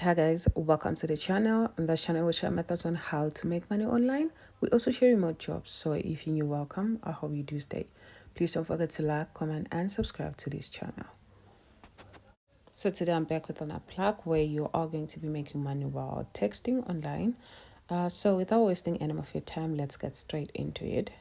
Hi guys, welcome to the channel. On this channel we share methods on how to make money online. We also share remote jobs, so if you're new, welcome. I hope you do stay. Please don't forget to like, comment and subscribe to this channel. So today I'm back with an plug where you are going to be making money while texting online. So without wasting any of your time, let's get straight into it.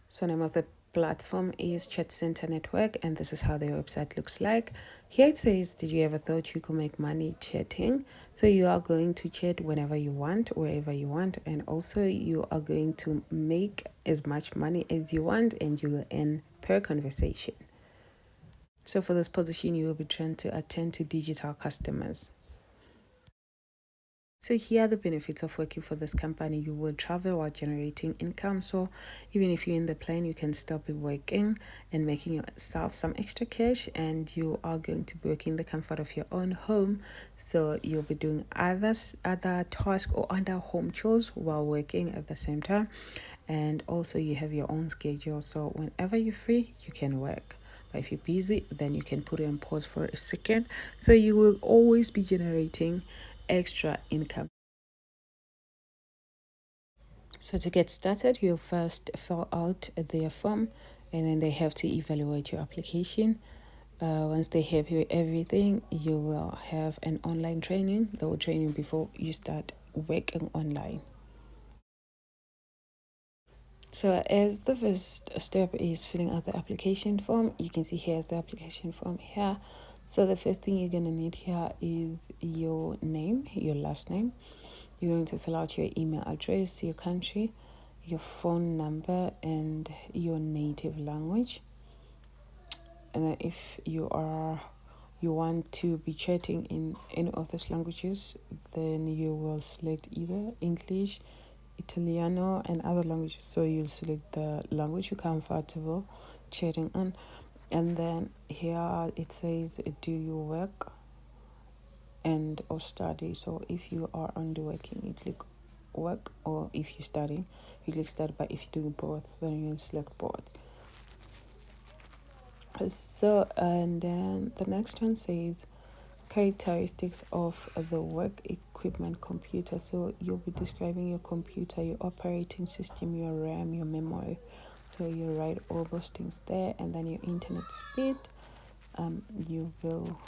So name of the platform is Chat Center Network, and this is how their website looks like. Here it says, did you ever thought you could make money chatting? So you are going to chat whenever you want, wherever you want, and also you are going to make as much money as you want, and you will earn per conversation. So for this position, you will be trained to attend to digital customers. So here are the benefits of working for this company. You will travel while generating income. So even if you're in the plane, you can still be working and making yourself some extra cash, and you are going to be working in the comfort of your own home. So you'll be doing other tasks or other home chores while working at the same time. And also you have your own schedule. So whenever you're free, you can work. But if you're busy, then you can put it on pause for a second. So you will always be generating extra income. So to get started, you'll first fill out their form, and then they have to evaluate your application. Once they're happy with everything, you will have an online training. They will train you before you start working online. So as the first step is filling out the application form, you can see here's the application form here. So the first thing you're going to need here is your name, your last name. You're going to fill out your email address, your country, your phone number, and your native language. And then if you want to be chatting in any of these languages, then you will select either English, Italiano, and other languages. So you'll select the language you're comfortable chatting on. And then here it says, do you work and or study? So if you are only working, you click work, or if you're studying, you click study. But if you're doing both, then you select both. So, and then the next one says characteristics of the work equipment computer. So you'll be describing your computer, your operating system, your RAM, your memory. So you write all those things there, and then your internet speed. You will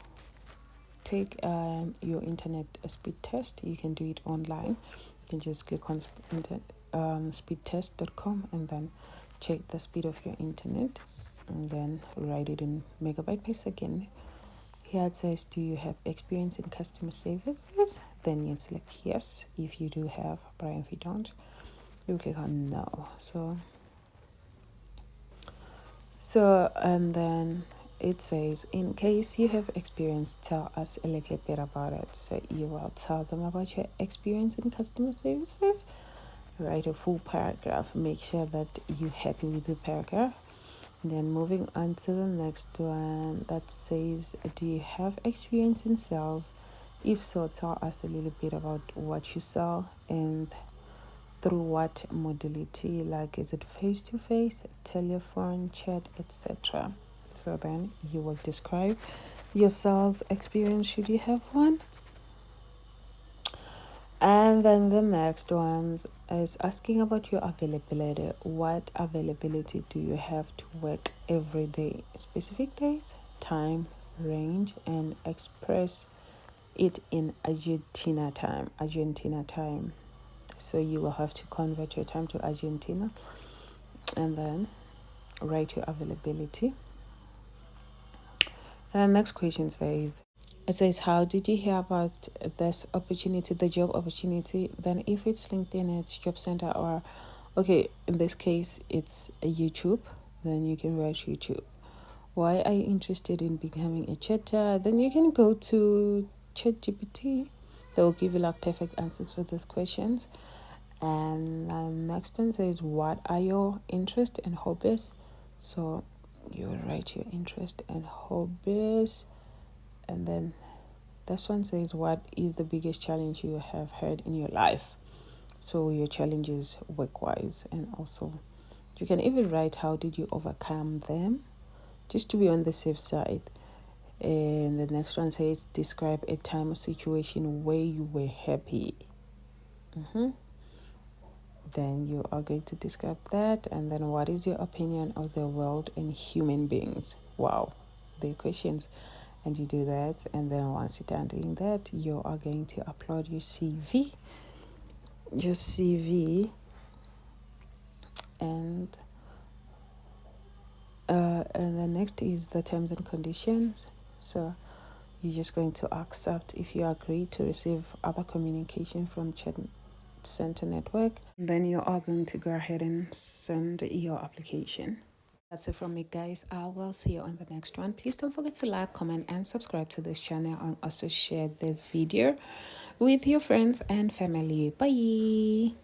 take your internet speed test. You can do it online. You can just click on speedtest.com and then check the speed of your internet, and then write it in megabyte per second. Here it says, do you have experience in customer services? Then you select yes if you do have, but if you don't, you click on no. So and then it says, in case you have experience, tell us a little bit about it. So you will tell them about your experience in customer services. Write a full paragraph. Make sure that you're happy with the paragraph. Then moving on to the next one that says, do you have experience in sales? If so, tell us a little bit about what you sell and through what modality, like is it face-to-face, telephone, chat, etc. So then you will describe your sales experience should you have one. And then the next one is asking about your availability. What availability do you have to work every day? Specific days, time, range, and express it in Argentina time. So you will have to convert your time to Argentina and then write your availability. And the next question says, it says, how did you hear about this opportunity, the job opportunity? Then if it's LinkedIn, it's Job Center, or, okay, in this case, it's a YouTube, then you can write YouTube. Why are you interested in becoming a chatter? Then you can go to ChatGPT. They will give you like perfect answers for these questions. And next one says, what are your interests and hobbies? So you will write your interest and hobbies. And then this one says, what is the biggest challenge you have had in your life? So your challenges work-wise. And also you can even write, how did you overcome them? Just to be on the safe side. And the next one says, describe a time or situation where you were happy. Then you are going to describe that. And then, what is your opinion of the world and human beings? Wow, the questions. And you do that. And then once you're done doing that, you are going to upload your CV. And the next is the terms and conditions. So you're just going to accept if you agree to receive other communication from Chat Center Network. Then you are going to go ahead and send your application. That's it from me, guys. I will see you on the next one. Please don't forget to like, comment, and subscribe to this channel, and also share this video with your friends and family. Bye.